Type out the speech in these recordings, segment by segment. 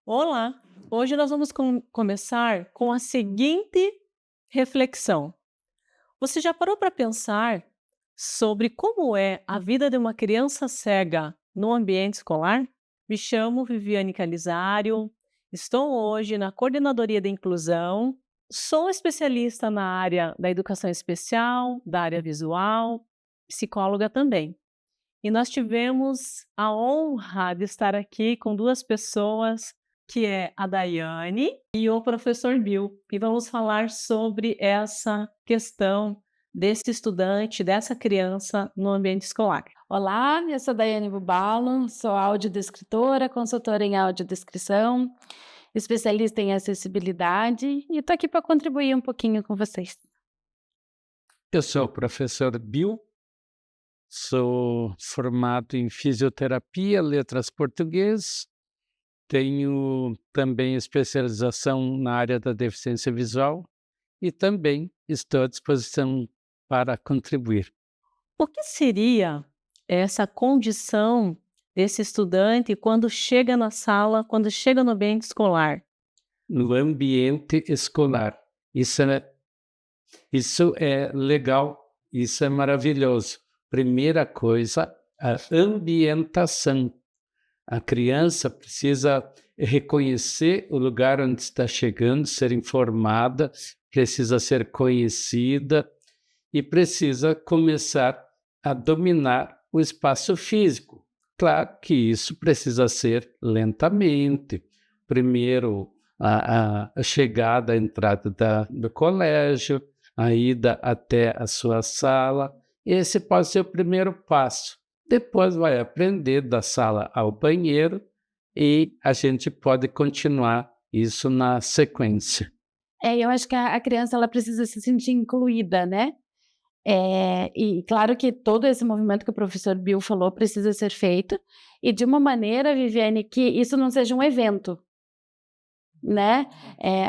Olá! Hoje nós vamos começar com a seguinte reflexão. Você já parou para pensar sobre como é a vida de uma criança cega no ambiente escolar? Me chamo Viviane Calizário, estou hoje na Coordenadoria de Inclusão, sou especialista na área da educação especial, da área visual, psicóloga também. E nós tivemos a honra de estar aqui com duas pessoas, que é a Daiane e o professor Bill. E vamos falar sobre essa questão desse estudante, dessa criança no ambiente escolar. Olá, eu sou Daiane Bubalo, sou audiodescritora, consultora em audiodescrição, especialista em acessibilidade e estou aqui para contribuir um pouquinho com vocês. Eu sou o professor Bill, sou formado em fisioterapia, letras português, tenho também especialização na área da deficiência visual e também estou à disposição para contribuir. O que seria essa condição desse estudante quando chega na sala, quando chega no ambiente escolar? No ambiente escolar, isso é legal, isso é maravilhoso. Primeira coisa, a ambientação. A criança precisa reconhecer o lugar onde está chegando, ser informada, precisa ser conhecida e precisa começar a dominar o espaço físico. Claro que isso precisa ser lentamente. Primeiro, a chegada, a entrada do colégio, a ida até a sua sala. Esse pode ser o primeiro passo. Depois vai aprender da sala ao banheiro e a gente pode continuar isso na sequência. Eu acho que a criança ela precisa se sentir incluída, né? E claro que todo esse movimento que o professor Bill falou precisa ser feito e de uma maneira, Viviane, que isso não seja um evento. Né,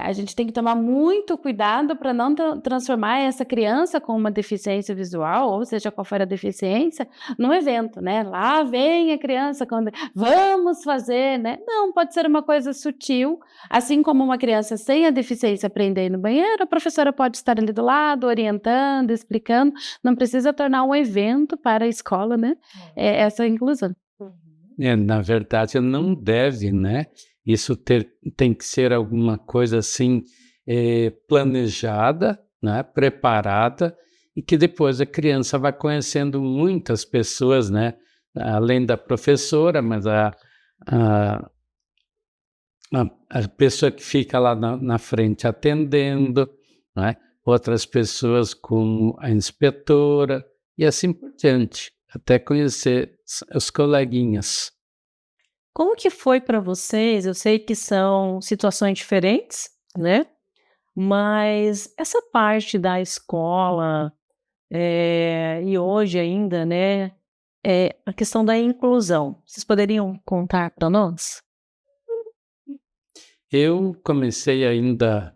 a gente tem que tomar muito cuidado para não transformar essa criança com uma deficiência visual, ou seja qual for a deficiência, num evento, né, lá vem a criança quando vamos fazer, né, não, pode ser uma coisa sutil, assim como uma criança sem a deficiência aprender a ir no banheiro, a professora pode estar ali do lado, orientando, explicando, não precisa tornar um evento para a escola, né, essa inclusão. Na verdade, não deve, né? Isso tem que ser alguma coisa assim, planejada, né? Preparada, e que depois a criança vai conhecendo muitas pessoas, né? Além da professora, mas a, a pessoa que fica lá na frente atendendo, né? Outras pessoas como a inspetora, e assim por diante, até conhecer os coleguinhas. Como que foi para vocês? Eu sei que são situações diferentes, né, mas essa parte da escola, e hoje ainda, né, a questão da inclusão, vocês poderiam contar para nós? Eu comecei ainda.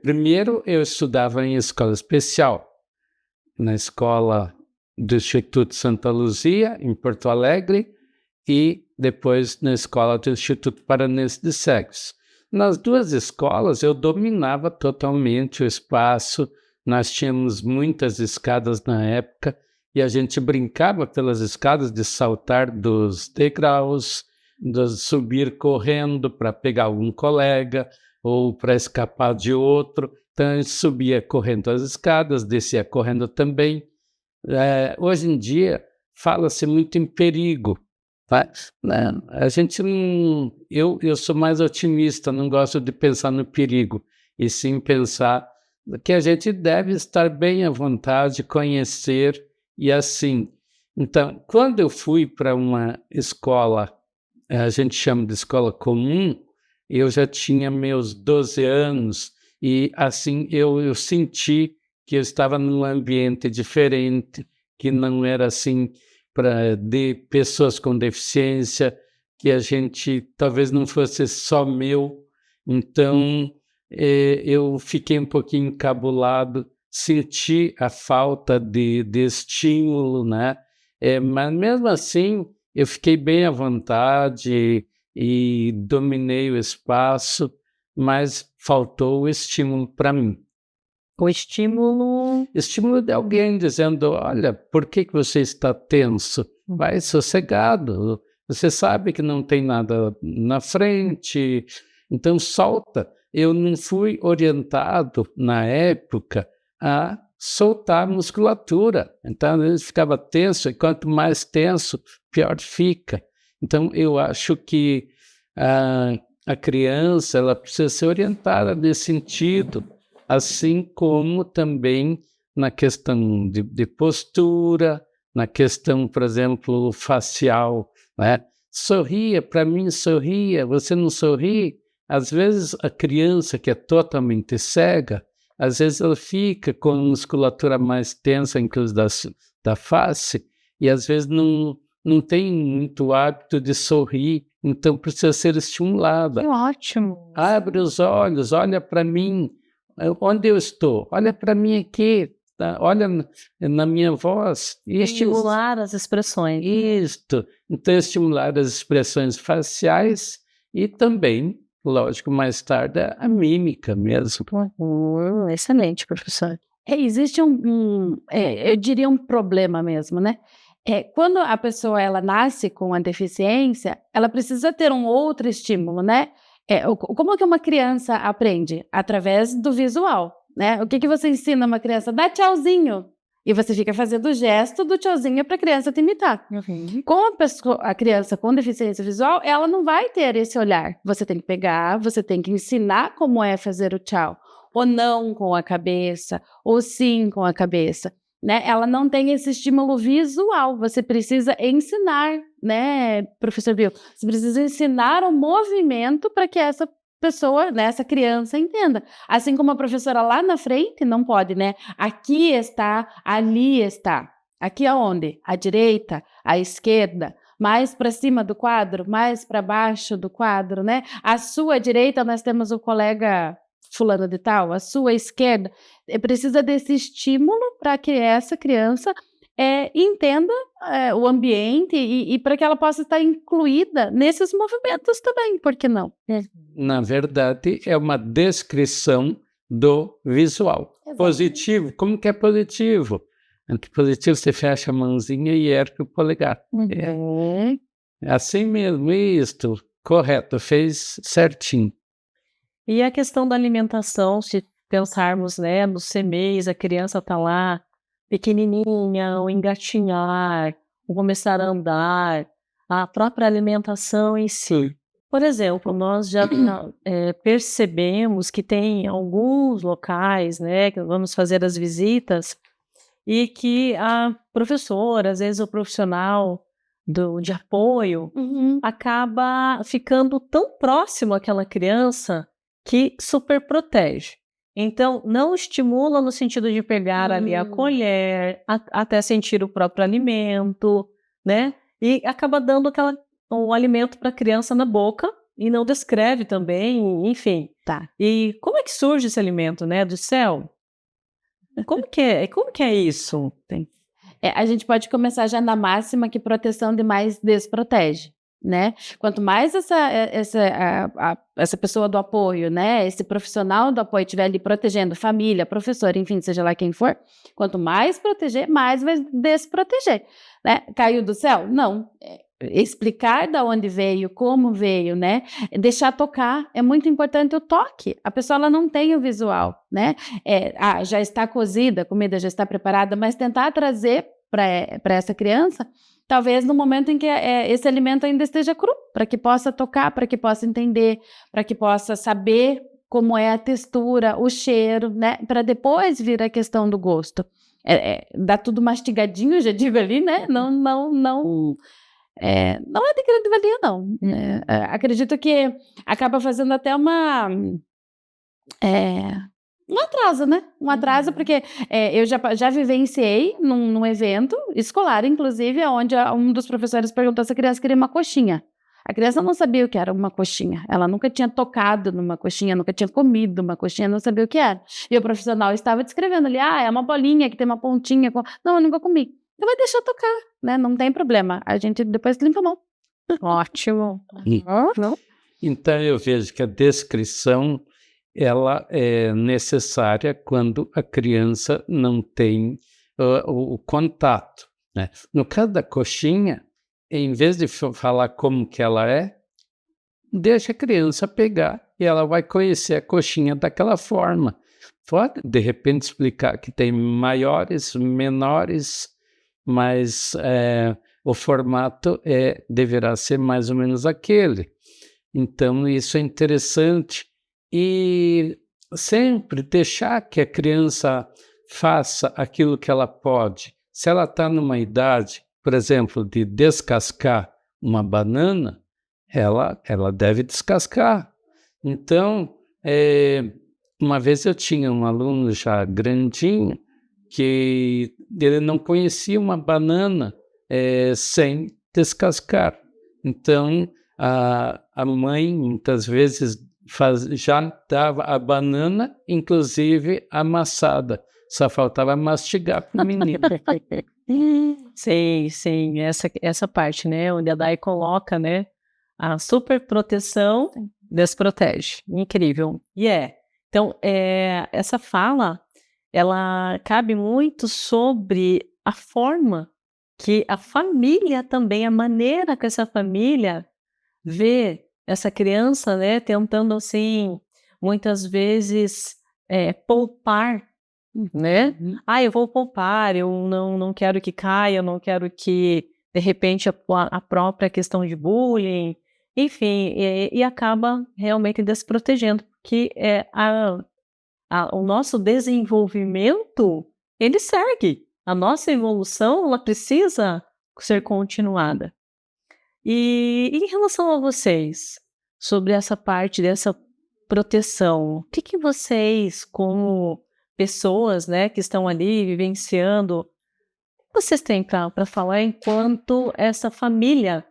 Primeiro, eu estudava em escola especial, na escola do Instituto Santa Luzia, em Porto Alegre, e depois na escola do Instituto Paranense de Cegos. Nas duas escolas, eu dominava totalmente o espaço, nós tínhamos muitas escadas na época, e a gente brincava pelas escadas de saltar dos degraus, de subir correndo para pegar algum colega, ou para escapar de outro. Então, a gente subia correndo as escadas, descia correndo também. Hoje em dia, fala-se muito em perigo, tá? Né? A gente não... Eu sou mais otimista, não gosto de pensar no perigo, e sim pensar que a gente deve estar bem à vontade, conhecer, e assim. Então, quando eu fui para uma escola, a gente chama de escola comum, eu já tinha meus 12 anos e, assim, eu senti que eu estava num ambiente diferente, que não era, assim, de pessoas com deficiência, que a gente talvez não fosse só meu. Então, eu fiquei um pouquinho encabulado, senti a falta de estímulo, né? Mas mesmo assim, eu fiquei bem à vontade, e dominei o espaço, mas faltou o estímulo para mim. O estímulo. Estímulo de alguém dizendo, olha, por que você está tenso? Vai sossegado, você sabe que não tem nada na frente, então solta. Eu não fui orientado, na época, a soltar a musculatura. Então, ele ficava tenso, e quanto mais tenso, pior fica. Então, eu acho que a criança ela precisa ser orientada nesse sentido, assim como também na questão de postura, na questão, por exemplo, facial, né? Sorria, para mim, sorria, você não sorri. Às vezes, a criança que é totalmente cega, às vezes ela fica com a musculatura mais tensa, inclusive da face, e às vezes não tem muito hábito de sorrir, então precisa ser estimulada. Que ótimo! Abre os olhos, olha para mim, onde eu estou? Olha para mim aqui, tá? Olha na minha voz. Estimular as expressões. Isto. Então, estimular as expressões faciais e também, lógico, mais tarde, a mímica mesmo. Excelente, professor. Existe eu diria um problema mesmo, né? Quando a pessoa ela nasce com a deficiência, ela precisa ter um outro estímulo, né? Como que uma criança aprende? Através do visual, né? O que você ensina uma criança? Dá tchauzinho. E você fica fazendo o gesto do tchauzinho para a criança te imitar. Uhum. Com a criança com deficiência visual, ela não vai ter esse olhar. Você tem que pegar, você tem que ensinar como é fazer o tchau. Ou não com a cabeça, ou sim com a cabeça. Né? Ela não tem esse estímulo visual. Você precisa ensinar, né, professor Bill? Você precisa ensinar o movimento para que essa pessoa, né, essa criança entenda. Assim como a professora lá na frente não pode, né? Aqui está, ali está. Aqui aonde? À direita, à esquerda, mais para cima do quadro, mais para baixo do quadro, né? À sua direita nós temos o colega fulano de tal, à sua esquerda. Precisa desse estímulo para que essa criança entenda o ambiente e para que ela possa estar incluída nesses movimentos também, por que não? Na verdade, é uma descrição do visual. Exatamente. Positivo, como que é positivo? Positivo, você fecha a mãozinha e ergue o polegar. Uhum. É assim mesmo, isto, correto, fez certinho. E a questão da alimentação, se pensarmos, né, no CMEs, a criança está lá pequenininha, o engatinhar, o começar a andar, a própria alimentação em si. Por exemplo, nós já percebemos que tem alguns locais, né, que vamos fazer as visitas e que a professora, às vezes o profissional de apoio, acaba ficando tão próximo àquela criança que super protege. Então, não estimula no sentido de pegar ali a colher, até sentir o próprio alimento, né? E acaba dando o alimento para a criança na boca e não descreve também, enfim. Tá. E como é que surge esse alimento, né? Do céu? Como que é isso? A gente pode começar já na máxima que proteção demais desprotege, né? Quanto mais essa pessoa do apoio, né? Esse profissional do apoio estiver ali protegendo família, professor, enfim, seja lá quem for, quanto mais proteger, mais vai desproteger, né? Caiu do céu? Não. Explicar de onde veio, como veio, né? Deixar tocar, é muito importante o toque. A pessoa ela não tem o visual, né? Já está cozida, a comida já está preparada, mas tentar trazer para essa criança, talvez no momento em que esse alimento ainda esteja cru, para que possa tocar, para que possa entender, para que possa saber como é a textura, o cheiro, né? Para depois vir a questão do gosto. Dá tudo mastigadinho, já digo ali, né? Não é de grande valia, não. Acredito que acaba fazendo até um atraso, né? Um atraso, porque eu já vivenciei num evento escolar, inclusive, onde um dos professores perguntou se a criança queria uma coxinha. A criança não sabia o que era uma coxinha. Ela nunca tinha tocado numa coxinha, nunca tinha comido uma coxinha, não sabia o que era. E o profissional estava descrevendo ali, é uma bolinha que tem uma pontinha. Não, eu nunca comi. Então vai deixar tocar, né? Não tem problema. A gente depois limpa a mão. Ótimo. E- Não? Então eu vejo que a descrição ela é necessária quando a criança não tem o contato, né? No caso da coxinha, em vez de falar como que ela é, deixa a criança pegar e ela vai conhecer a coxinha daquela forma. Pode, de repente, explicar que tem maiores, menores, mas o formato deverá ser mais ou menos aquele. Então, isso é interessante. E sempre deixar que a criança faça aquilo que ela pode. Se ela está numa idade, por exemplo, de descascar uma banana, ela deve descascar. Então, uma vez eu tinha um aluno já grandinho que ele não conhecia uma banana sem descascar. Então, a mãe muitas vezes já dava a banana, inclusive amassada. Só faltava mastigar para o menino. Sim, essa parte, né, onde a Dai coloca, né, a super proteção desprotege. Incrível. Então, essa fala, ela cabe muito sobre a forma que a família também, a maneira que essa família vê essa criança, né, tentando, assim, muitas vezes, poupar, né? Eu vou poupar, eu não quero que caia, eu não quero que, de repente, a própria questão de bullying, enfim, e acaba realmente desprotegendo, porque o nosso desenvolvimento, ele segue. A nossa evolução, ela precisa ser continuada. E em relação a vocês, sobre essa parte dessa proteção, o que vocês, como pessoas, né, que estão ali vivenciando, o que vocês têm para falar enquanto essa família,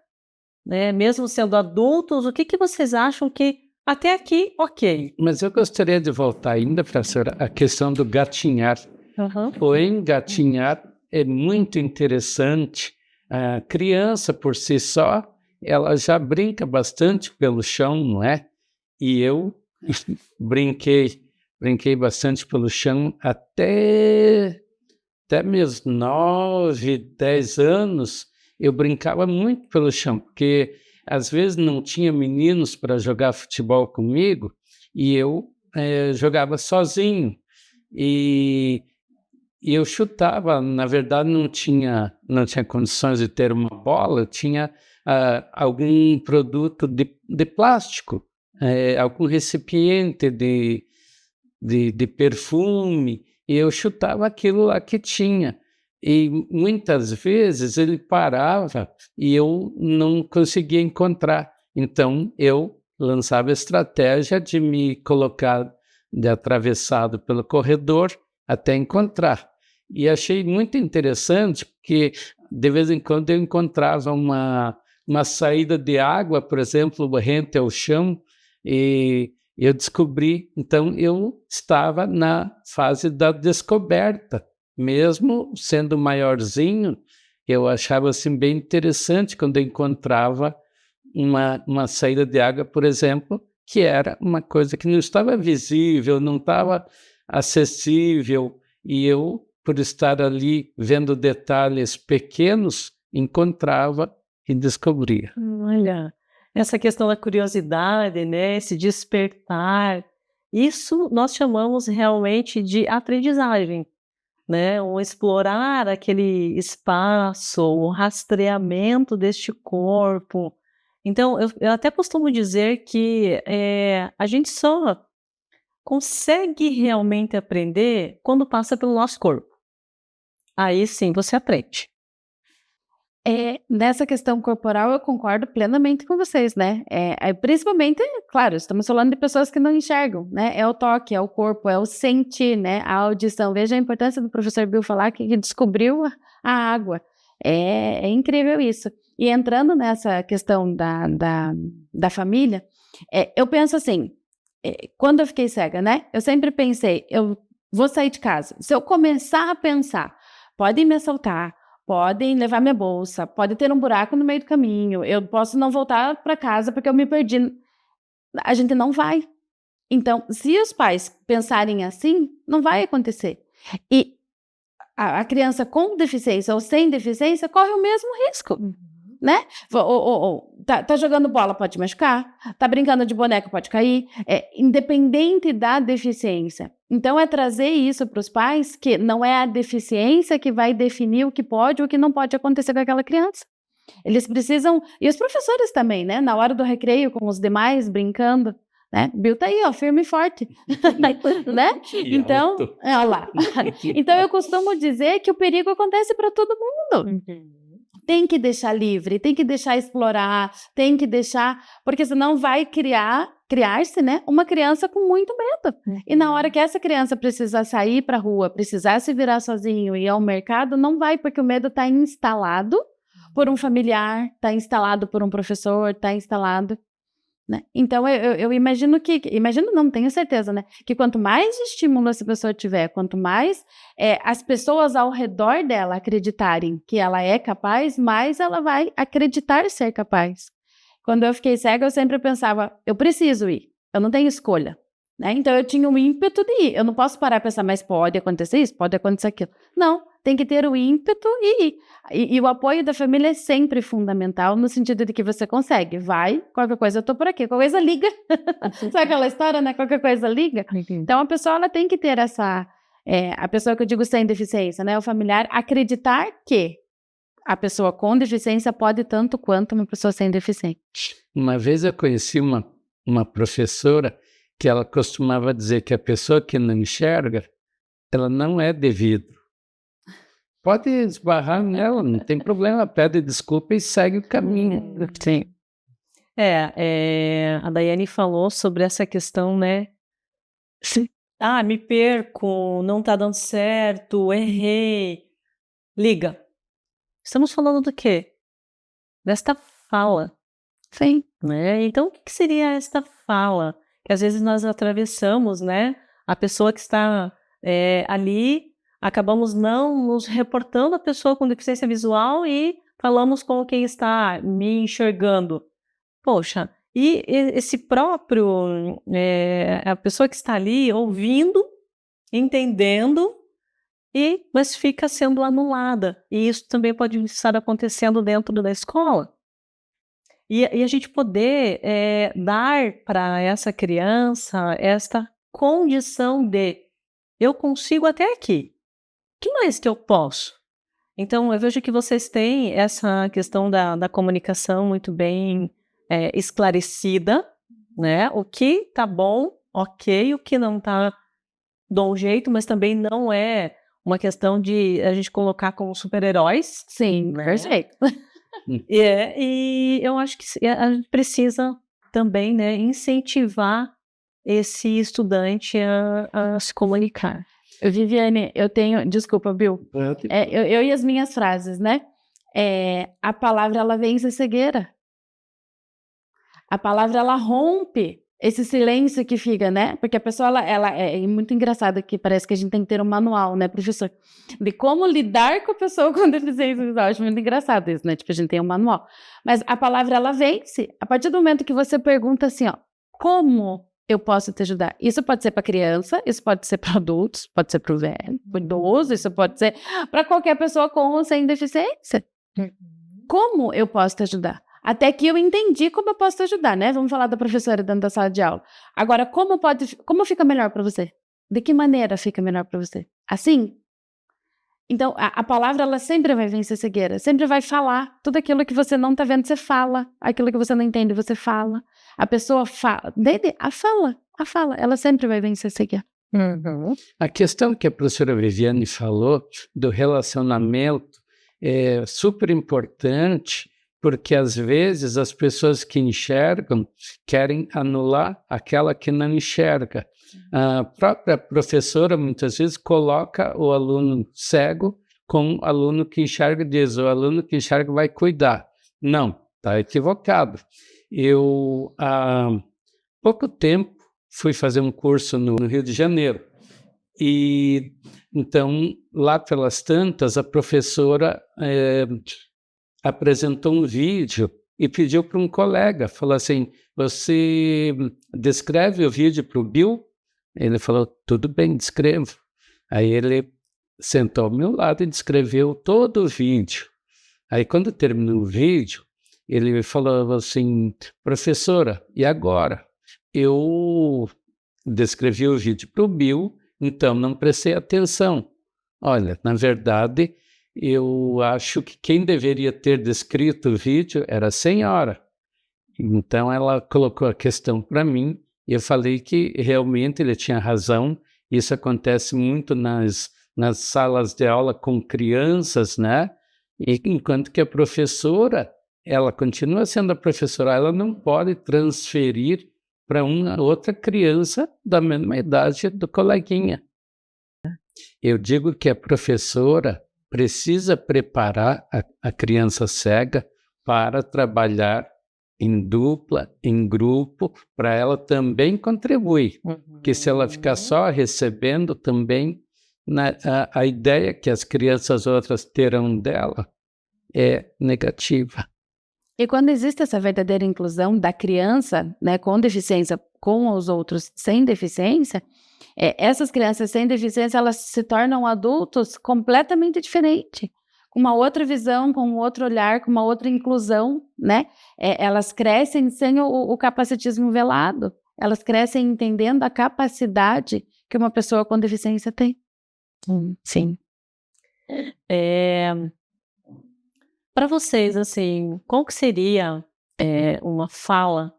né, mesmo sendo adultos, o que vocês acham que até aqui, ok? Mas eu gostaria de voltar ainda, professora, à questão do gatinhar. Uhum. O engatinhar é muito interessante. A criança, por si só, ela já brinca bastante pelo chão, não é? E eu brinquei bastante pelo chão até meus 9, 10 anos. Eu brincava muito pelo chão, porque às vezes não tinha meninos para jogar futebol comigo e eu jogava sozinho. E eu chutava, na verdade não tinha condições de ter uma bola, eu tinha algum produto de plástico, algum recipiente de perfume, e eu chutava aquilo lá que tinha. E muitas vezes ele parava e eu não conseguia encontrar. Então eu lançava a estratégia de me colocar de atravessado pelo corredor até encontrar. E achei muito interessante, porque de vez em quando eu encontrava uma saída de água, por exemplo, rente ao chão, e eu descobri. Então, eu estava na fase da descoberta, mesmo sendo maiorzinho. Eu achava assim, bem interessante quando eu encontrava uma saída de água, por exemplo, que era uma coisa que não estava visível, não estava acessível, e eu, por estar ali vendo detalhes pequenos, encontrava e descobria. Olha, essa questão da curiosidade, né, esse despertar, isso nós chamamos realmente de aprendizagem, né, o explorar aquele espaço, o rastreamento deste corpo. Então, eu até costumo dizer que a gente só consegue realmente aprender quando passa pelo nosso corpo. Aí sim você aprende. Nessa questão corporal, eu concordo plenamente com vocês, né? Principalmente, claro, estamos falando de pessoas que não enxergam, né? É o toque, é o corpo, é o sentir, né? A audição. Veja a importância do professor Bill falar que descobriu a água. É incrível isso. E entrando nessa questão da família, eu penso assim, quando eu fiquei cega, né? Eu sempre pensei, eu vou sair de casa. Se eu começar a pensar, podem me assaltar, podem levar minha bolsa, pode ter um buraco no meio do caminho, eu posso não voltar para casa porque eu me perdi. A gente não vai. Então, se os pais pensarem assim, não vai acontecer. E a criança com deficiência ou sem deficiência corre o mesmo risco, né? Tá jogando bola, pode machucar, tá brincando de boneca, pode cair, independente da deficiência. Então, é trazer isso para os pais, que não é a deficiência que vai definir o que pode ou o que não pode acontecer com aquela criança. Eles precisam, e os professores também, né? Na hora do recreio, com os demais, brincando, né? Bill tá aí, ó, firme e forte, né? Então, olha lá. Então, eu costumo dizer que o perigo acontece para todo mundo. Tem que deixar livre, tem que deixar explorar, tem que deixar, porque senão vai criar-se, né, uma criança com muito medo. E na hora que essa criança precisar sair para a rua, precisar se virar sozinho e ir ao mercado, não vai, porque o medo está instalado por um familiar, está instalado por um professor, está instalado, né? Então, eu imagino imagino não, tenho certeza, né? Que quanto mais estímulo essa pessoa tiver, quanto mais as pessoas ao redor dela acreditarem que ela é capaz, mais ela vai acreditar ser capaz. Quando eu fiquei cega, eu sempre pensava, eu preciso ir, eu não tenho escolha, né? Então, eu tinha um ímpeto de ir. Eu não posso parar e pensar, mas pode acontecer isso, pode acontecer aquilo. Não, tem que ter o ímpeto e ir. E o apoio da família é sempre fundamental, no sentido de que você consegue. Vai, qualquer coisa eu tô por aqui, qualquer coisa liga. Sabe aquela história, né? Qualquer coisa liga. Então, a pessoa ela tem que ter essa... a pessoa que eu digo sem deficiência, né? O familiar acreditar que a pessoa com deficiência pode tanto quanto uma pessoa sem deficiência. Uma vez eu conheci uma professora que ela costumava dizer que a pessoa que não enxerga, ela não é de vidro. Pode esbarrar nela, não tem problema, pede desculpa e segue o caminho. Sim. A Daiane falou sobre essa questão, né? Me perco, não tá dando certo, errei. Liga. Estamos falando do quê? Desta fala. Sim. Né? Então, o que seria esta fala? Que às vezes nós atravessamos, né? A pessoa que está ali, acabamos não nos reportando a pessoa com deficiência visual e falamos com quem está me enxergando. Poxa, e esse próprio, a pessoa que está ali ouvindo, entendendo, mas fica sendo anulada. E isso também pode estar acontecendo dentro da escola. E a gente poder dar para essa criança esta condição de eu consigo até aqui. O que mais que eu posso? Então, eu vejo que vocês têm essa questão da comunicação muito bem esclarecida, né? O que tá bom, ok, o que não tá do jeito, mas também não é uma questão de a gente colocar como super-heróis. Sim, né? perfeito. E eu acho que a gente precisa também, né, incentivar esse estudante a se comunicar. Viviane, eu tenho... Desculpa, Bill. Eu e as minhas frases, né? A palavra, ela vence a cegueira. A palavra, ela rompe esse silêncio que fica, né? Porque a pessoa, ela é muito engraçada, que parece que a gente tem que ter um manual, né, professor? De como lidar com a pessoa com deficiência visual. Eu acho muito engraçado isso, né? Tipo, a gente tem um manual. Mas a palavra, ela vence. A partir do momento que você pergunta assim, ó, como eu posso te ajudar? Isso pode ser para criança, isso pode ser para adultos, pode ser para o velho, para o idoso, isso pode ser para qualquer pessoa com ou sem deficiência. Como eu posso te ajudar? Até que eu entendi como eu posso te ajudar, né? Vamos falar da professora dentro da sala de aula. Agora, como fica melhor para você? De que maneira fica melhor para você? Assim? Então, a palavra, ela sempre vai vencer a cegueira, sempre vai falar. Tudo aquilo que você não está vendo, você fala. Aquilo que você não entende, você fala. A pessoa fala. A fala, ela sempre vai vencer a cegueira. A questão que a professora Viviane falou do relacionamento é super importante, porque às vezes as pessoas que enxergam querem anular aquela que não enxerga. A própria professora muitas vezes coloca o aluno cego com o aluno que enxerga e diz, o aluno que enxerga vai cuidar. Não, está equivocado. Eu, há pouco tempo, fui fazer um curso no Rio de Janeiro e Então, lá pelas tantas, a professora apresentou um vídeo e pediu para um colega, falou assim, você descreve o vídeo para o Bill? Ele falou, tudo bem, descrevo. Aí ele sentou ao meu lado e descreveu todo o vídeo. Aí quando terminou o vídeo, ele falou assim, professora, e agora? Eu descrevi o vídeo para o Bill, então não prestei atenção. Olha, na verdade, eu acho que quem deveria ter descrito o vídeo era a senhora. Então ela colocou a questão para mim e eu falei que realmente ele tinha razão. Isso acontece muito nas salas de aula com crianças, né? E enquanto que a professora, ela continua sendo a professora, ela não pode transferir para uma outra criança da mesma idade do coleguinha. Eu digo que a professora precisa preparar a criança cega para trabalhar em dupla, em grupo, para ela também contribuir. Porque se ela ficar só recebendo também, a ideia que as crianças outras terão dela é negativa. E quando existe essa verdadeira inclusão da criança, né, com deficiência com os outros sem deficiência, essas crianças sem deficiência, elas se tornam adultos completamente diferentes, com uma outra visão, com um outro olhar, com uma outra inclusão, né? Elas crescem sem o capacitismo velado, elas crescem entendendo a capacidade que uma pessoa com deficiência tem. Sim. Para vocês, assim, qual que seria uma fala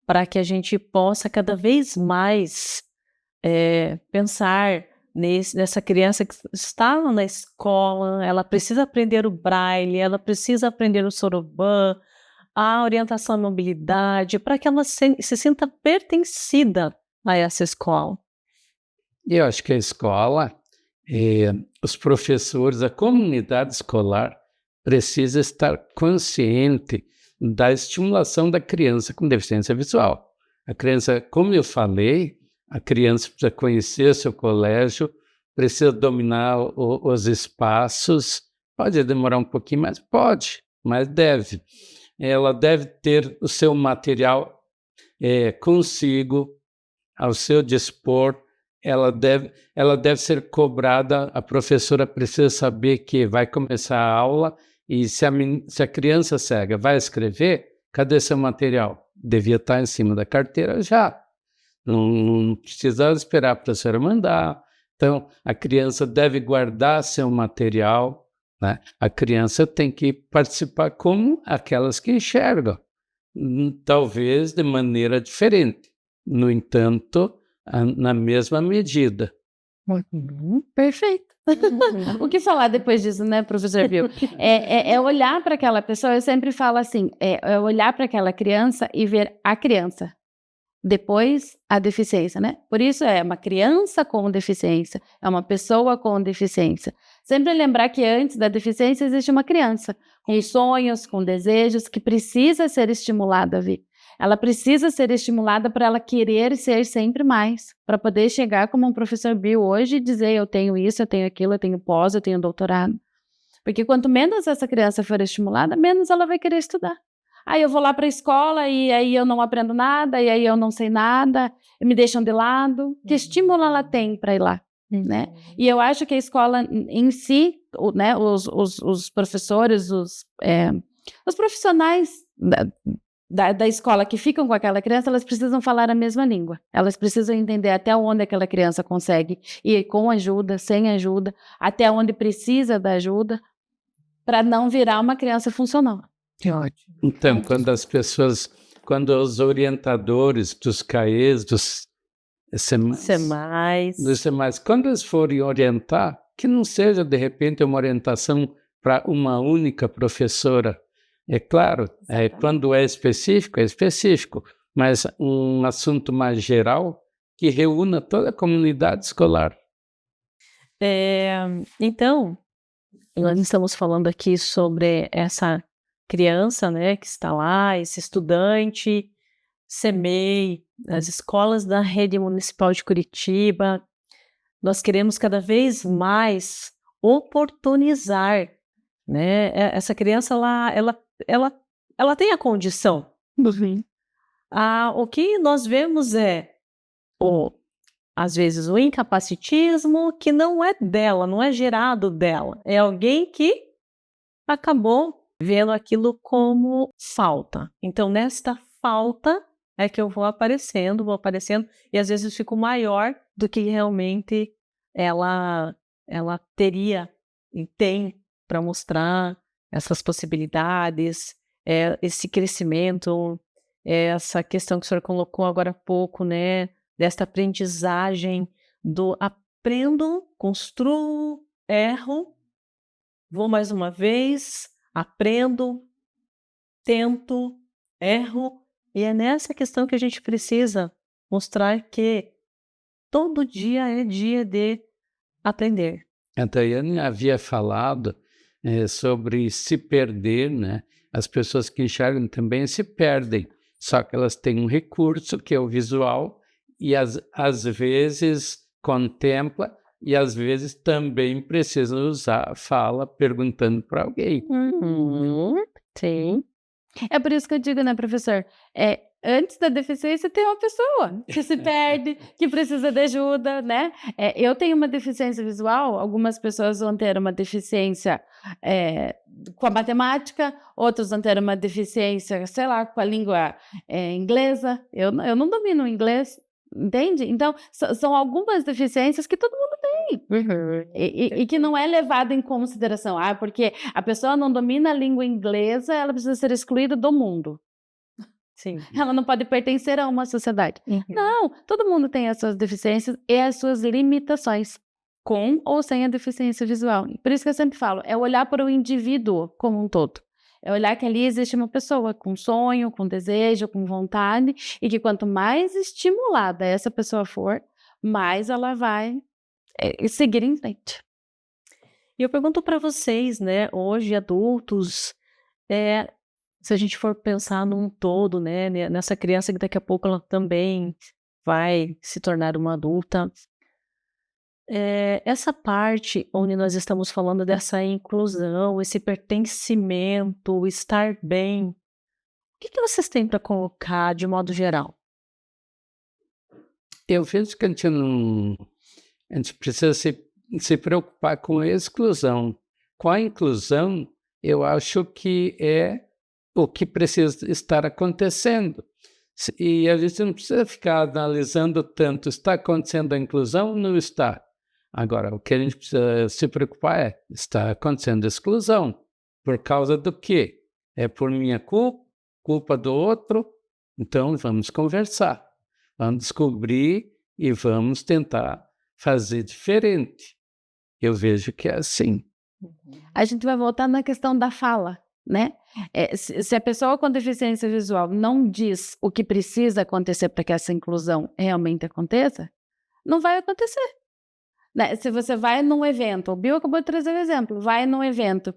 para que a gente possa cada vez mais pensar nessa criança que está na escola, ela precisa aprender o braille, ela precisa aprender o soroban, a orientação à mobilidade, para que ela se sinta pertencida a essa escola? Eu acho que a escola, os professores, a comunidade escolar precisa estar consciente da estimulação da criança com deficiência visual. A criança, como eu falei, a criança precisa conhecer seu colégio, precisa dominar os espaços. Pode demorar um pouquinho, mas pode, mas deve. Ela deve ter o seu material consigo, ao seu dispor. Ela deve ser cobrada. A professora precisa saber que vai começar a aula e se a criança cega vai escrever, cadê seu material? Devia estar em cima da carteira já. Não precisa esperar a professora mandar. Então, a criança deve guardar seu material, né? A criança tem que participar como aquelas que enxergam, talvez de maneira diferente. No entanto, na mesma medida. Perfeito. O que falar depois disso, né, professor Bill? É olhar para aquela pessoa, eu sempre falo assim, é olhar para aquela criança e ver a criança, depois a deficiência, né? Por isso é uma criança com deficiência, é uma pessoa com deficiência. Sempre lembrar que antes da deficiência existe uma criança, com sonhos, com desejos, que precisa ser estimulada a vir. Ela precisa ser estimulada para ela querer ser sempre mais, para poder chegar como um professor Bill hoje e dizer eu tenho isso, eu tenho aquilo, eu tenho pós, eu tenho doutorado. Porque quanto menos essa criança for estimulada, menos ela vai querer estudar. Aí eu vou lá para a escola e aí eu não aprendo nada, e aí eu não sei nada, me deixam de lado. Que estímulo ela tem para ir lá, né? E eu acho que a escola em si, né, os professores, os profissionais da escola que ficam com aquela criança, elas precisam falar a mesma língua. Elas precisam entender até onde aquela criança consegue ir com ajuda, sem ajuda, até onde precisa da ajuda, para não virar uma criança funcional. Que ótimo. Então, quando os orientadores dos CAEs, dos SEMAIs, quando eles forem orientar, que não seja, de repente, uma orientação para uma única professora. É claro, quando é específico, mas um assunto mais geral que reúna toda a comunidade escolar. Então, nós estamos falando aqui sobre essa criança, né, que está lá, esse estudante, SEMEI, as escolas da Rede Municipal de Curitiba. nós queremos cada vez mais oportunizar, né? Essa criança, ela tem a condição. O que nós vemos é, às vezes, o incapacitismo que não é dela, não é gerado dela. É alguém que acabou vendo aquilo como falta. Então, nesta falta é que eu vou aparecendo, e às vezes eu fico maior do que realmente ela teria e tem para mostrar essas possibilidades, esse crescimento, essa questão que o senhor colocou agora há pouco, né, desta aprendizagem do aprendo, construo, erro, vou mais uma vez, aprendo, tento, erro, e é nessa questão que a gente precisa mostrar que todo dia é dia de aprender. A Daiane havia falado sobre se perder, né? As pessoas que enxergam também se perdem, só que elas têm um recurso que é o visual e às vezes contempla e às vezes também precisa usar a fala perguntando para alguém. Sim. É por isso que eu digo, né, professor? Antes da deficiência tem uma pessoa que se perde, que precisa de ajuda, né? Eu tenho uma deficiência visual, algumas pessoas vão ter uma deficiência com a matemática, outros vão ter uma deficiência, sei lá, com a língua inglesa. Eu não domino o inglês, entende? Então, são algumas deficiências que todo mundo tem. E que não é levado em consideração. Porque a pessoa não domina a língua inglesa, ela precisa ser excluída do mundo. Sim. Ela não pode pertencer a uma sociedade. Não, todo mundo tem as suas deficiências e as suas limitações, com ou sem a deficiência visual. Por isso que eu sempre falo, é olhar para o indivíduo como um todo. É olhar que ali existe uma pessoa com sonho, com desejo, com vontade, e que quanto mais estimulada essa pessoa for, mais ela vai seguir em frente. E eu pergunto para vocês, né, hoje adultos, se a gente for pensar num todo, né, nessa criança que daqui a pouco ela também vai se tornar uma adulta, essa parte onde nós estamos falando dessa inclusão, esse pertencimento, o estar bem, o que vocês têm para colocar de modo geral? Eu vejo que a gente precisa se preocupar com a exclusão. Com a inclusão, eu acho que é o que precisa estar acontecendo. E a gente não precisa ficar analisando tanto, está acontecendo a inclusão ou não está? Agora, o que a gente precisa se preocupar está acontecendo a exclusão. Por causa do quê? É por minha culpa do outro? Então, vamos conversar. Vamos descobrir e vamos tentar fazer diferente. Eu vejo que é assim. A gente vai voltar na questão da fala, né? Se a pessoa com deficiência visual não diz o que precisa acontecer para que essa inclusão realmente aconteça, não vai acontecer. Né? Se você vai num evento, o Bill acabou de trazer o exemplo, vai num evento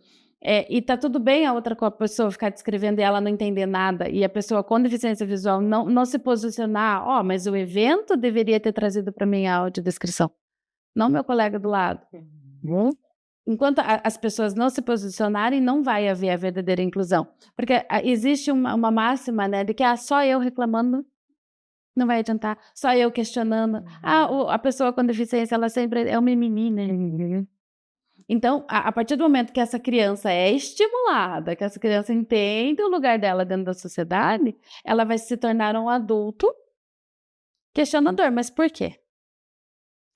e tá tudo bem a outra pessoa ficar descrevendo e ela não entender nada, e a pessoa com deficiência visual não se posicionar, mas o evento deveria ter trazido para mim a audiodescrição, não meu colega do lado. Enquanto as pessoas não se posicionarem, não vai haver a verdadeira inclusão. Porque existe uma máxima, né, de que só eu reclamando não vai adiantar, só eu questionando. A pessoa com deficiência, ela sempre é uma mimimi, né? Então, a partir do momento que essa criança é estimulada, que essa criança entende o lugar dela dentro da sociedade, ela vai se tornar um adulto questionador. Mas por quê?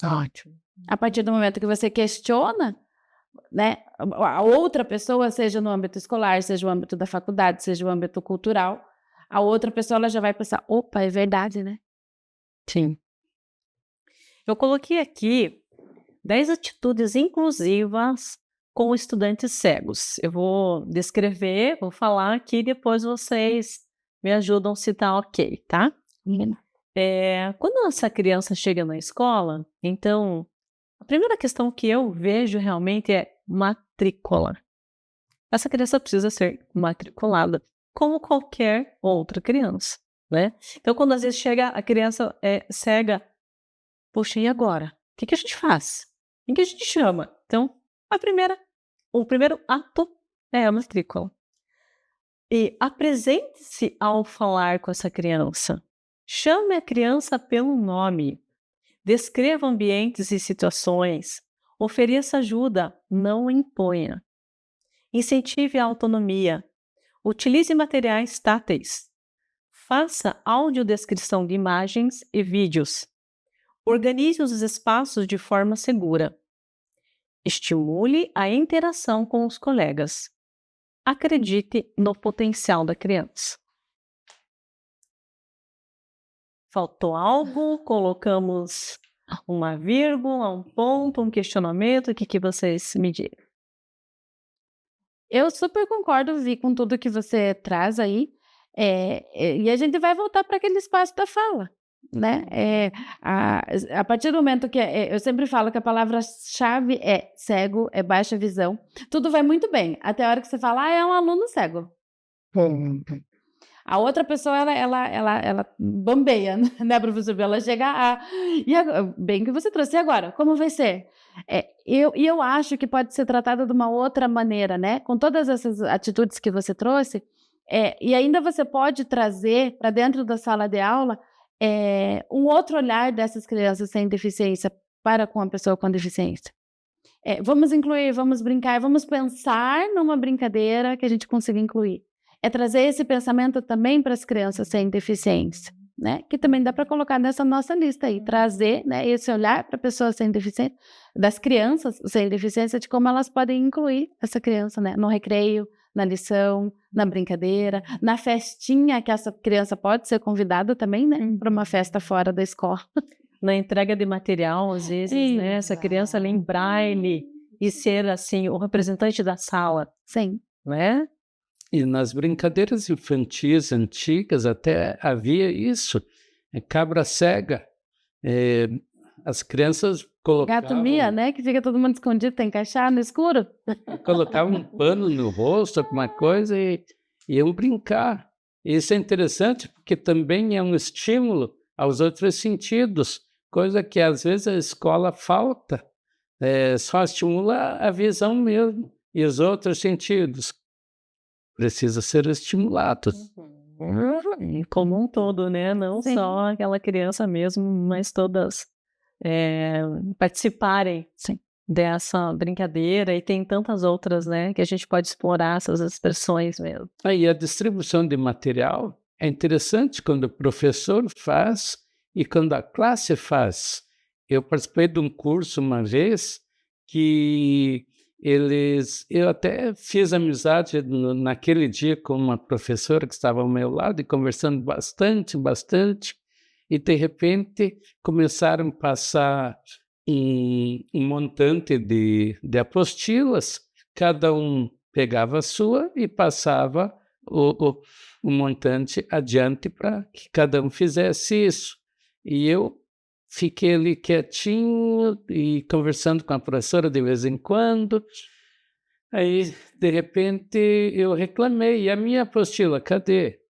Ótimo. A partir do momento que você questiona, né, a outra pessoa, seja no âmbito escolar, seja no âmbito da faculdade, seja no âmbito cultural, a outra pessoa ela já vai pensar, opa, é verdade, né? Sim. Eu coloquei aqui 10 atitudes inclusivas com estudantes cegos. Eu vou descrever, vou falar aqui e depois vocês me ajudam se tá ok, tá? Quando essa criança chega na escola, então, a primeira questão que eu vejo realmente é matrícula. Essa criança precisa ser matriculada, como qualquer outra criança, né? Então, quando às vezes chega a criança cega, poxa, e agora? que a gente faz? Em que a gente chama? Então, o primeiro ato é a matrícula. E apresente-se ao falar com essa criança. Chame a criança pelo nome. Descreva ambientes e situações. Ofereça ajuda, não imponha. Incentive a autonomia. Utilize materiais táteis. Faça audiodescrição de imagens e vídeos. Organize os espaços de forma segura. Estimule a interação com os colegas. Acredite no potencial da criança. Faltou algo? Colocamos uma vírgula, um ponto, um questionamento? O que vocês me dizem? Eu super concordo, Vi, com tudo que você traz aí. E a gente vai voltar para aquele espaço da fala, né? A partir do momento que eu sempre falo que a palavra-chave é cego, é baixa visão, tudo vai muito bem, até a hora que você fala, é um aluno cego. A outra pessoa, ela bambeia, né, professor? Ela chega bem que você trouxe, e agora? Como vai ser? Eu acho que pode ser tratada de uma outra maneira, né? Com todas essas atitudes que você trouxe, e ainda você pode trazer para dentro da sala de aula um outro olhar dessas crianças sem deficiência para com a pessoa com deficiência. Vamos incluir, vamos brincar, vamos pensar numa brincadeira que a gente consiga incluir. É trazer esse pensamento também para as crianças sem deficiência, né? Que também dá para colocar nessa nossa lista aí, trazer, né, esse olhar para pessoas sem deficiência, das crianças sem deficiência, de como elas podem incluir essa criança, né, no recreio, na lição, na brincadeira, na festinha, que essa criança pode ser convidada também, né, para uma festa fora da escola. Na entrega de material, às vezes, né, essa criança ler em braille e ser, assim, o representante da sala. Sim. Né? E nas brincadeiras infantis antigas até havia isso, cabra cega. As crianças colocavam... Gato Mia, né? Que fica todo mundo escondido, tem que achar no escuro. Colocavam um pano no rosto, alguma coisa, e iam brincar. E isso é interessante porque também é um estímulo aos outros sentidos, coisa que às vezes a escola falta. Só estimula a visão mesmo e os outros sentidos. Precisa ser estimulado. Como um todo, né? Não Sim. só aquela criança mesmo, mas todas participarem dessa brincadeira, e tem tantas outras, né? Que a gente pode explorar essas expressões mesmo. Aí a distribuição de material é interessante quando o professor faz e quando a classe faz. Eu participei de um curso uma vez que eu até fiz amizade naquele dia com uma professora que estava ao meu lado e conversando bastante, e de repente começaram a passar um montante de apostilas, cada um pegava a sua e passava o montante adiante para que cada um fizesse isso. E eu fiquei ali quietinho e conversando com a professora de vez em quando. Aí, de repente, eu reclamei. E a minha apostila, cadê?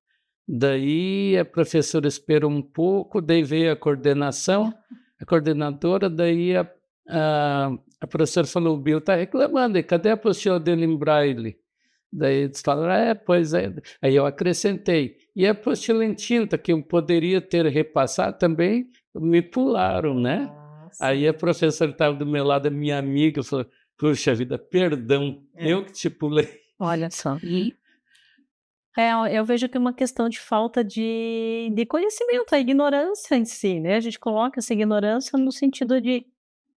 Daí a professora esperou um pouco, daí veio a coordenação, a coordenadora, daí a professora falou, o Bill está reclamando, e cadê a apostila dele em braille? Daí eles falaram, pois é. Aí eu acrescentei. E a apostila em tinta, que eu poderia ter repassado também, me pularam, né? Aí a professora estava do meu lado, a minha amiga, falou, puxa vida, perdão, eu que te pulei. Olha só. Eu vejo que é uma questão de falta de conhecimento, a ignorância em si, né? A gente coloca essa ignorância no sentido de,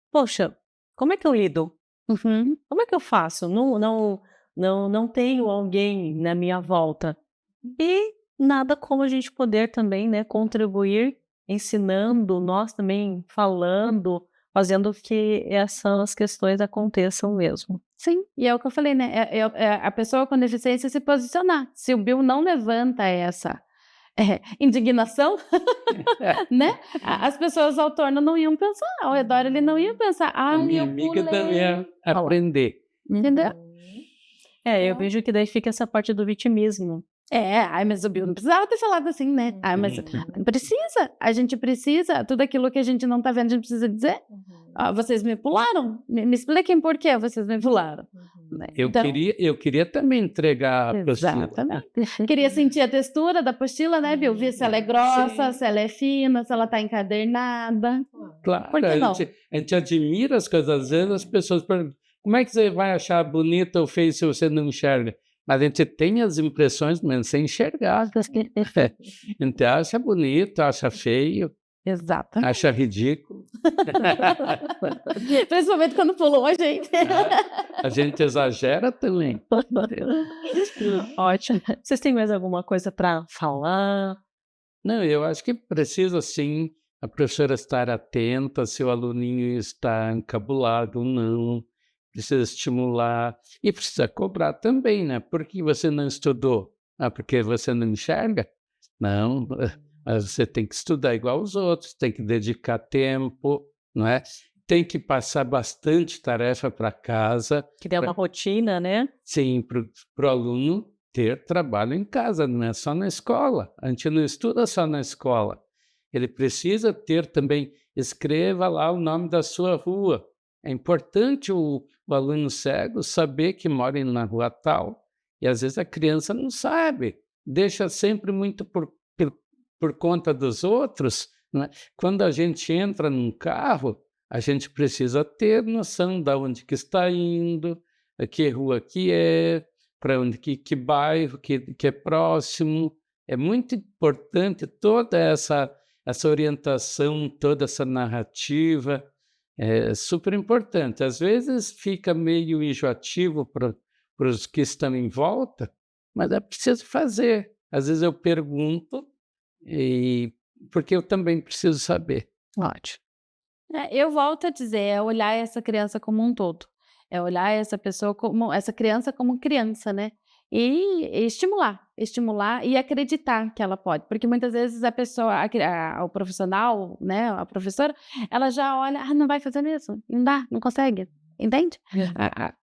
poxa, como é que eu lido? Como é que eu faço? Não tenho alguém na minha volta. E nada como a gente poder também, né, contribuir, ensinando, nós também falando, fazendo que essas questões aconteçam mesmo. Sim, e é o que eu falei, né? A pessoa com deficiência se posicionar. Se o Bill não levanta essa indignação, né? As pessoas ao torno não iam pensar, ao redor ele não ia pensar. A minha amiga também ia aprender. Entendeu? Eu vejo que daí fica essa parte do vitimismo. Mas o Bill não precisava ter falado assim, né? Mas precisa, a gente precisa, tudo aquilo que a gente não tá vendo, a gente precisa dizer. vocês me pularam? Me expliquem por que vocês me pularam. Né? Eu Então, queria também entregar a apostila. exatamente. Queria sentir a textura da apostila, né, Bill? Ver se ela é grossa, se ela é fina, se ela está encadernada. Claro, Por que não? a gente admira as coisas. Às vezes as pessoas perguntam, como é que você vai achar bonita ou feia se você não enxerga? Mas a gente tem as impressões, mas sem enxergar. A gente acha bonito, acha feio, Exato. acha ridículo. Principalmente quando pulou a gente. A gente exagera também. Ótimo. Vocês têm mais alguma coisa para falar? Não, eu acho que precisa sim a professora estar atenta se o aluninho está encabulado ou não, precisa estimular e precisa cobrar também, né? Por que você não estudou? Ah, porque você não enxerga? Não, mas você tem que estudar igual os outros, tem que dedicar tempo, não é? Tem que passar bastante tarefa para casa. Que tem uma rotina, né? Sim, para o aluno ter trabalho em casa, não é só na escola. A gente não estuda só na escola. Ele precisa ter também, escreva lá o nome da sua rua. É importante o aluno cego saber que mora na rua tal. E às vezes a criança não sabe, deixa sempre muito por conta dos outros. Não é? Quando a gente entra num carro, a gente precisa ter noção de onde que está indo, que rua que é, para onde que bairro que é próximo. É muito importante toda essa orientação, toda essa narrativa, é super importante. Às vezes fica meio enjoativo para os que estão em volta, mas é preciso fazer. Às vezes eu pergunto, porque eu também preciso saber. Ótimo. Eu volto a dizer, é olhar essa criança como um todo. É olhar essa criança como criança, né? E estimular e acreditar que ela pode, porque muitas vezes a pessoa, o profissional, né, a professora, ela já olha, não vai fazer isso, não dá, não consegue, entende?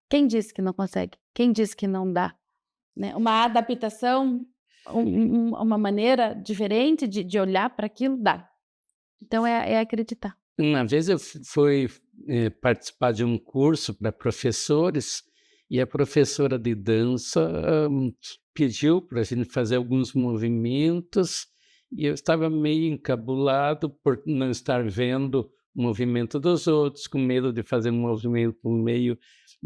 Quem disse que não consegue? Quem disse que não dá? Né? Uma adaptação, uma maneira diferente de olhar para aquilo, dá. Então é acreditar. Uma vez eu fui participar de um curso para professores e a professora de dança pediu para a gente fazer alguns movimentos e eu estava meio encabulado por não estar vendo o movimento dos outros, com medo de fazer um movimento meio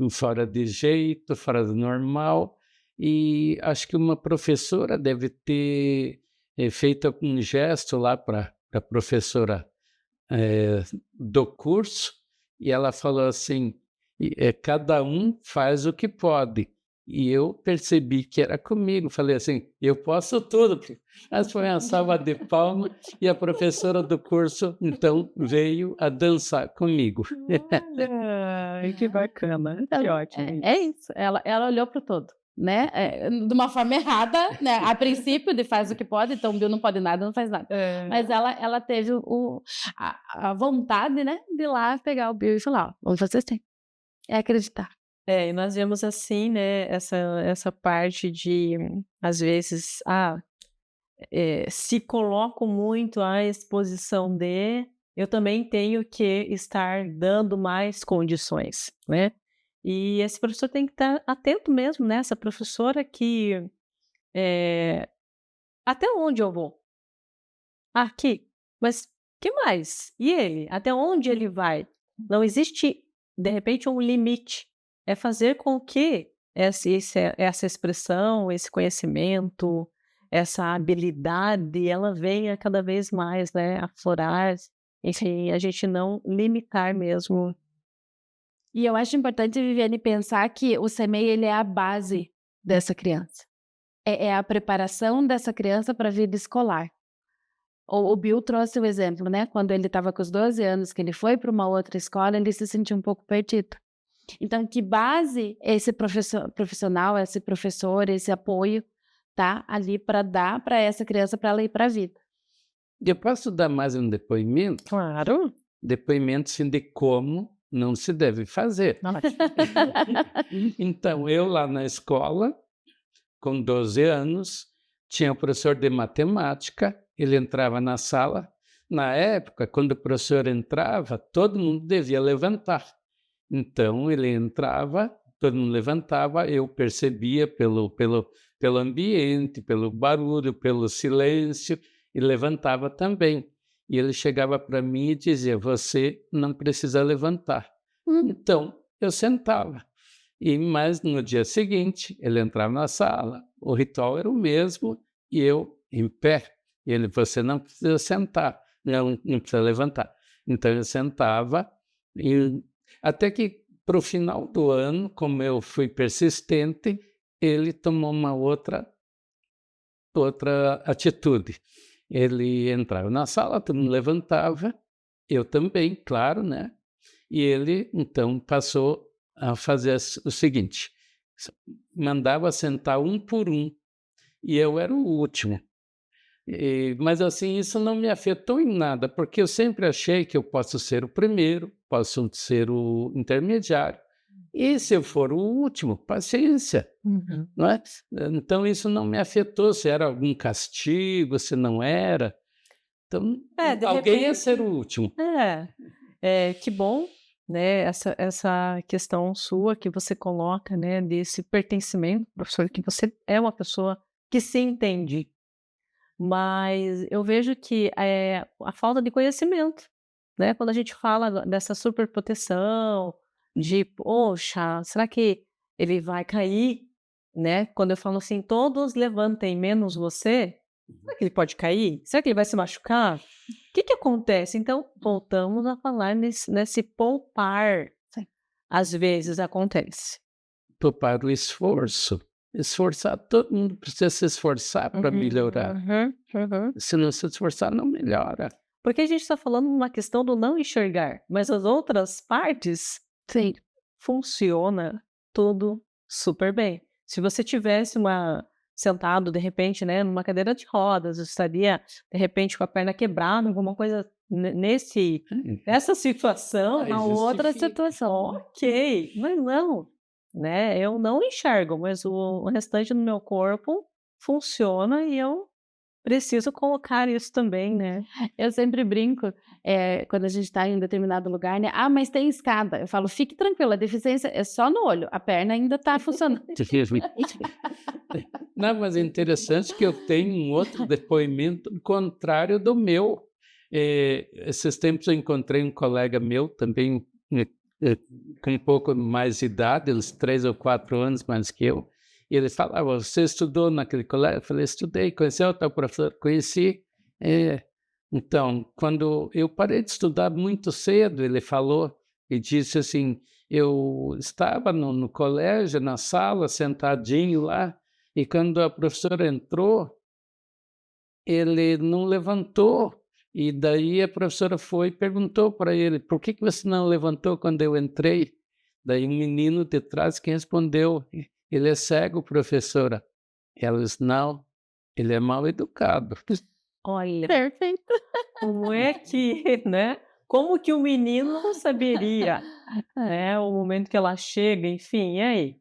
fora de jeito, fora do normal. E acho que uma professora deve ter feito um gesto lá para a professora do curso, e ela falou assim, cada um faz o que pode. E eu percebi que era comigo, falei assim, eu posso tudo. Mas foi uma salva de palmas e a professora do curso, então, veio a dançar comigo. Ai, que bacana, que ótimo. É isso, ela olhou para o todo. Né? De uma forma errada, né? A princípio, faz o que pode, então o Bill não pode nada, não faz nada. Mas ela teve a vontade, né, de ir lá pegar o Bill e falar, ó, vocês têm. É acreditar. E nós vemos assim, né, essa parte de, às vezes, se coloco muito à exposição eu também tenho que estar dando mais condições, né? E esse professor tem que estar atento mesmo, né? Essa professora que até onde eu vou? Aqui, mas que mais? E ele? Até onde ele vai? Não existe, de repente, um limite. É fazer com que essa expressão, esse conhecimento, essa habilidade, ela venha cada vez mais, né, aflorar. Enfim, a gente não limitar mesmo. E eu acho importante, Viviane, pensar que o CMEI, ele é a base dessa criança. É a preparação dessa criança para a vida escolar. O Bill trouxe o exemplo, né? Quando ele estava com os 12 anos, que ele foi para uma outra escola, ele se sentiu um pouco perdido. Então, que base esse profissional, esse professor, esse apoio, tá ali para dar para essa criança, para ela ir para a vida? Eu posso dar mais um depoimento? Claro. Depoimento, sim, de como não se deve fazer. Então, eu lá na escola, com 12 anos, tinha um professor de matemática, ele entrava na sala, na época, quando o professor entrava, todo mundo devia levantar. Então, ele entrava, todo mundo levantava, eu percebia pelo ambiente, pelo barulho, pelo silêncio, e levantava também. E ele chegava para mim e dizia, você não precisa levantar. Então, eu sentava. Mas no dia seguinte, ele entrava na sala, o ritual era o mesmo, e eu em pé. E ele, você não precisa sentar, não precisa levantar. Então, eu sentava, e até que para o final do ano, como eu fui persistente, ele tomou uma outra atitude. Ele entrava na sala, todo mundo levantava, eu também, claro, né? E ele, então, passou a fazer o seguinte, mandava sentar um por um, e eu era o último. Mas, assim, isso não me afetou em nada, porque eu sempre achei que eu posso ser o primeiro, posso ser o intermediário, e se eu for o último, paciência, não é? Então, isso não me afetou, se era algum castigo, se não era. Então, De alguém ia repente, ser o último. que bom, né, essa questão sua que você coloca, né, desse pertencimento, professor, que você é uma pessoa que se entende. Mas eu vejo que a falta de conhecimento, né, quando a gente fala dessa superproteção, de: "Poxa, será que ele vai cair?", né, quando eu falo assim: "Todos levantem menos você", será que ele pode cair? Será que ele vai se machucar? O que acontece? Então, voltamos a falar nesse poupar. Sim. Às vezes acontece. Para o esforço. Esforçar, todo mundo precisa se esforçar para melhorar. Se não se esforçar, não melhora. Porque a gente está falando uma questão do não enxergar, mas as outras partes Sim. funciona tudo super bem. Se você tivesse sentado de repente, né, numa cadeira de rodas, estaria de repente com a perna quebrada, alguma coisa nessa situação, Aí A outra justifica. situação. ok, mas não, né? Eu não enxergo, mas o restante do meu corpo funciona e eu preciso colocar isso também, né? Eu sempre brinco, quando a gente está em determinado lugar, né? Ah, mas tem escada. Eu falo, fique tranquila, a deficiência é só no olho, a perna ainda está funcionando. Não, mas é interessante que eu tenho um outro depoimento contrário do meu. Esses tempos eu encontrei um colega meu também com um pouco mais de idade, uns 3 ou 4 anos mais que eu, e ele falava, você estudou naquele colégio? Eu falei, estudei. Conheceu o tal professor? Conheci. Então, quando eu parei de estudar muito cedo, ele falou e disse assim, eu estava no colégio, na sala, sentadinho lá, e quando a professora entrou, ele não levantou. E daí a professora foi e perguntou para ele, por que você não levantou quando eu entrei? Daí um menino de trás que respondeu, ele é cego, professora. Ela disse, não, ele é mal educado. Olha, Perfeito. como é que, né? Como que o menino não saberia, né? O momento que ela chega, enfim, e aí?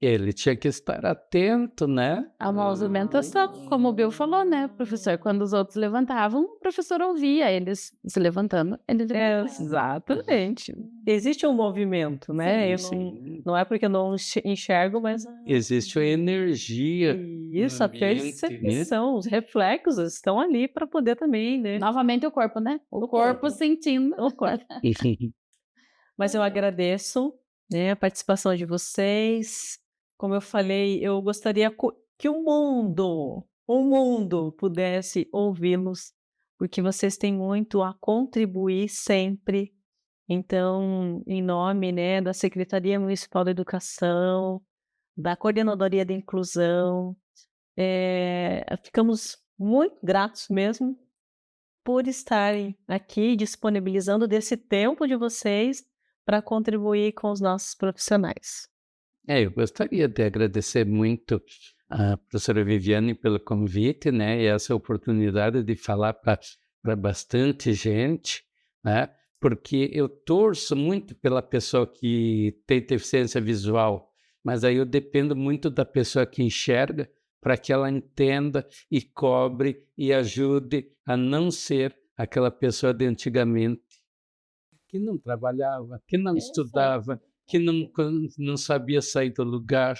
Ele tinha que estar atento, né? A movimentação, como o Bill falou, né, professor? Quando os outros levantavam, o professor ouvia eles se levantando, ele levantava. Exatamente. Existe um movimento, né? Sim. Não é porque eu não enxergo, mas Existe a energia isso, no a ambiente, né? percepção, os reflexos estão ali para poder também, né? Novamente o corpo, né? O corpo sentindo. O corpo. Mas eu agradeço, né, a participação de vocês. Como eu falei, eu gostaria que o mundo pudesse ouvi-los, porque vocês têm muito a contribuir sempre. Então, em nome, né, da Secretaria Municipal da Educação, da Coordenadoria de Inclusão, ficamos muito gratos mesmo por estarem aqui disponibilizando desse tempo de vocês para contribuir com os nossos profissionais. Eu gostaria de agradecer muito a professora Viviane pelo convite, né, e essa oportunidade de falar para bastante gente, né, porque eu torço muito pela pessoa que tem deficiência visual, mas aí eu dependo muito da pessoa que enxerga para que ela entenda e cobre e ajude a não ser aquela pessoa de antigamente que não trabalhava, que não estudava, que não sabia sair do lugar,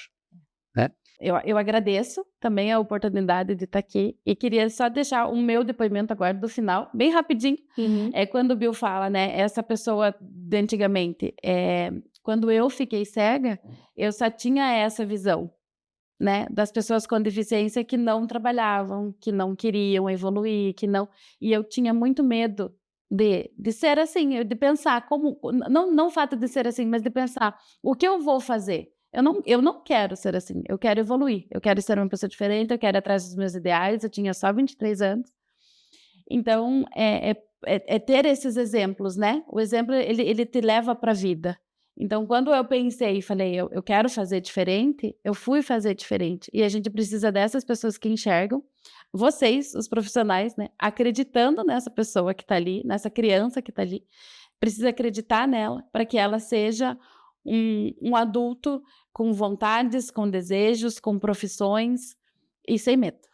né? Eu agradeço também a oportunidade de estar aqui e queria só deixar o meu depoimento agora do final, bem rapidinho. É quando o Bill fala, né, essa pessoa de antigamente, quando eu fiquei cega, eu só tinha essa visão, né, das pessoas com deficiência que não trabalhavam, que não queriam evoluir, e eu tinha muito medo de ser assim, de pensar como, não o fato de ser assim, mas de pensar, o que eu vou fazer? Eu não quero ser assim, eu quero evoluir, eu quero ser uma pessoa diferente, eu quero ir atrás dos meus ideais, eu tinha só 23 anos. Então, ter esses exemplos, né? O exemplo, ele te leva para a vida. Então, quando eu pensei e falei, eu quero fazer diferente, eu fui fazer diferente. E a gente precisa dessas pessoas que enxergam, vocês, os profissionais, né? Acreditando nessa pessoa que está ali, nessa criança que está ali, precisa acreditar nela para que ela seja um adulto com vontades, com desejos, com profissões e sem medo.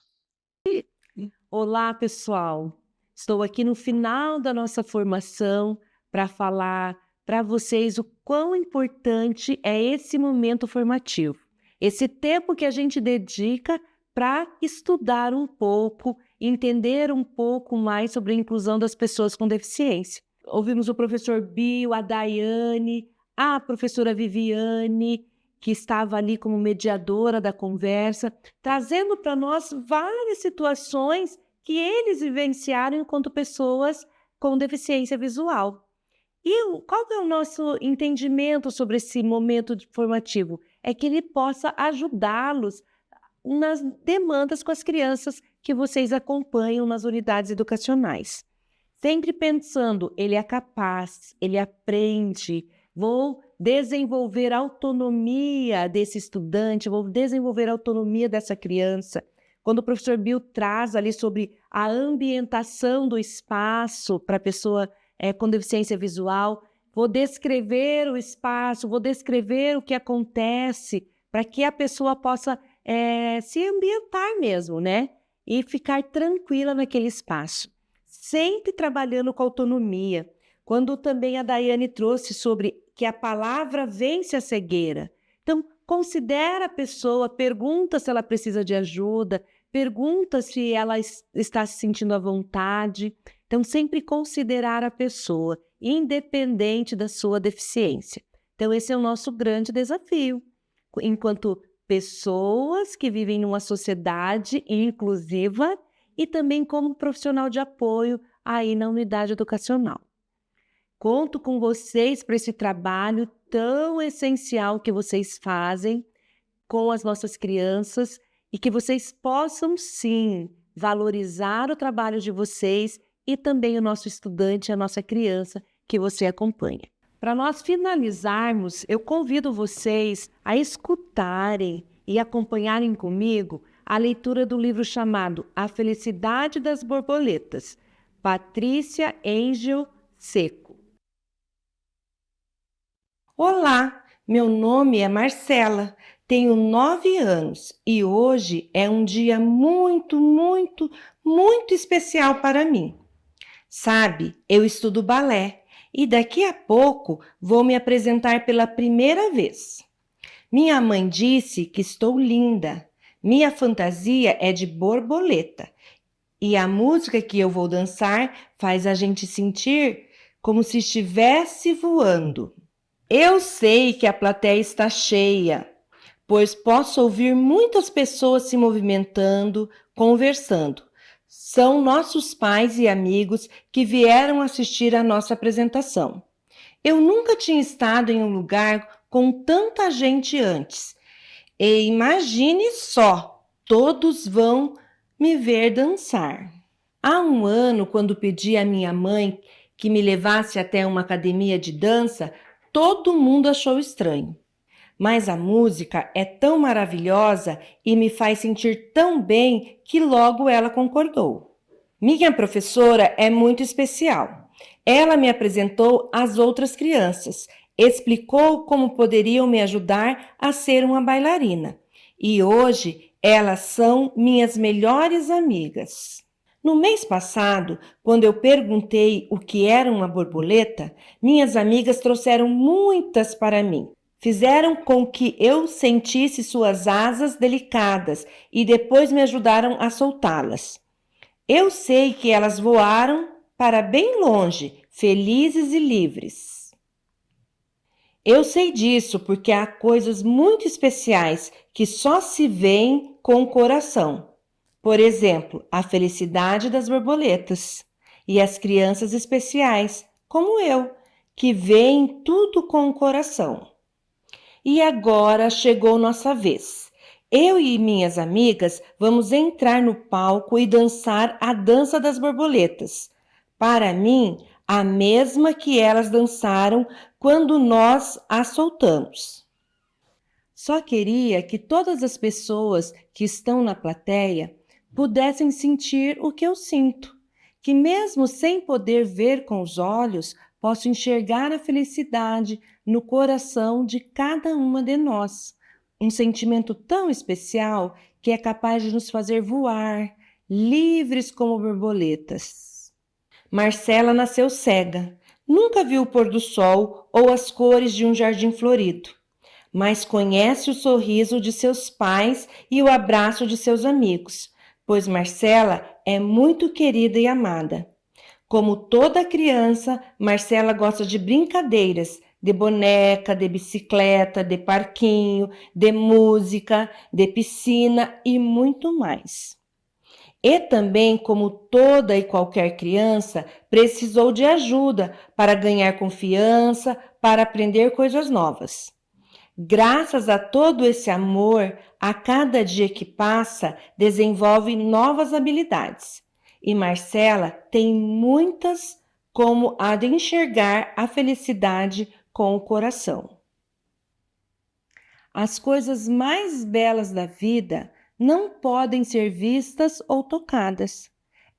Olá, pessoal. Estou aqui no final da nossa formação para falar para vocês o quão importante é esse momento formativo. Esse tempo que a gente dedica para estudar um pouco, entender um pouco mais sobre a inclusão das pessoas com deficiência. Ouvimos o professor Bill, a Daiane, a professora Viviane, que estava ali como mediadora da conversa, trazendo para nós várias situações que eles vivenciaram enquanto pessoas com deficiência visual. E qual é o nosso entendimento sobre esse momento formativo? É que ele possa ajudá-los nas demandas com as crianças que vocês acompanham nas unidades educacionais. Sempre pensando, ele é capaz, ele aprende, vou desenvolver a autonomia desse estudante, vou desenvolver a autonomia dessa criança. Quando o professor Bill traz ali sobre a ambientação do espaço para a pessoa com deficiência visual, vou descrever o espaço, vou descrever o que acontece para que a pessoa possa se ambientar mesmo, né? E ficar tranquila naquele espaço. Sempre trabalhando com autonomia. Quando também a Daiane trouxe sobre que a palavra vence a cegueira. Então, considera a pessoa, pergunta se ela precisa de ajuda, pergunta se ela está se sentindo à vontade. Então, sempre considerar a pessoa, independente da sua deficiência. Então, esse é o nosso grande desafio. Enquanto pessoas que vivem numa sociedade inclusiva e também como profissional de apoio aí na unidade educacional. Conto com vocês para esse trabalho tão essencial que vocês fazem com as nossas crianças e que vocês possam, sim, valorizar o trabalho de vocês e também o nosso estudante, a nossa criança que você acompanha. Para nós finalizarmos, eu convido vocês a escutarem e acompanharem comigo a leitura do livro chamado A Felicidade das Borboletas, Patrícia Angel Seco. Olá, meu nome é Marcela, tenho 9 anos e hoje é um dia muito, muito, muito especial para mim. Sabe, eu estudo balé e daqui a pouco vou me apresentar pela primeira vez. Minha mãe disse que estou linda. Minha fantasia é de borboleta e a música que eu vou dançar faz a gente sentir como se estivesse voando. Eu sei que a plateia está cheia, pois posso ouvir muitas pessoas se movimentando, conversando. São nossos pais e amigos que vieram assistir a nossa apresentação. Eu nunca tinha estado em um lugar com tanta gente antes. E imagine só, todos vão me ver dançar. Há um ano, quando pedi à minha mãe que me levasse até uma academia de dança, todo mundo achou estranho. Mas a música é tão maravilhosa e me faz sentir tão bem que logo ela concordou. Minha professora é muito especial. Ela me apresentou às outras crianças, explicou como poderiam me ajudar a ser uma bailarina. E hoje Elas são minhas melhores amigas. No mês passado, quando eu perguntei o que era uma borboleta, minhas amigas trouxeram muitas para mim. Fizeram com que eu sentisse suas asas delicadas e depois me ajudaram a soltá-las. Eu sei que elas voaram para bem longe, felizes e livres. Eu sei disso porque há coisas muito especiais que só se veem com o coração. Por exemplo, a felicidade das borboletas e as crianças especiais, como eu, que veem tudo com o coração. E agora chegou nossa vez. Eu e minhas amigas vamos entrar no palco e dançar a dança das borboletas. Para mim, a mesma que elas dançaram quando nós as soltamos. Só queria que todas as pessoas que estão na plateia pudessem sentir o que eu sinto, que mesmo sem poder ver com os olhos, posso enxergar a felicidade no coração de cada uma de nós. Um sentimento tão especial que é capaz de nos fazer voar, livres como borboletas. Marcela nasceu cega, nunca viu o pôr do sol ou as cores de um jardim florido, mas conhece o sorriso de seus pais e o abraço de seus amigos, pois Marcela é muito querida e amada. Como toda criança, Marcela gosta de brincadeiras, de boneca, de bicicleta, de parquinho, de música, de piscina e muito mais. E também, como toda e qualquer criança, precisou de ajuda para ganhar confiança, para aprender coisas novas. Graças a todo esse amor, a cada dia que passa, desenvolve novas habilidades. E Marcela tem muitas, como a de enxergar a felicidade com o coração. As coisas mais belas da vida não podem ser vistas ou tocadas.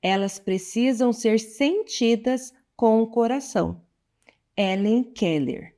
Elas precisam ser sentidas com o coração. Helen Keller.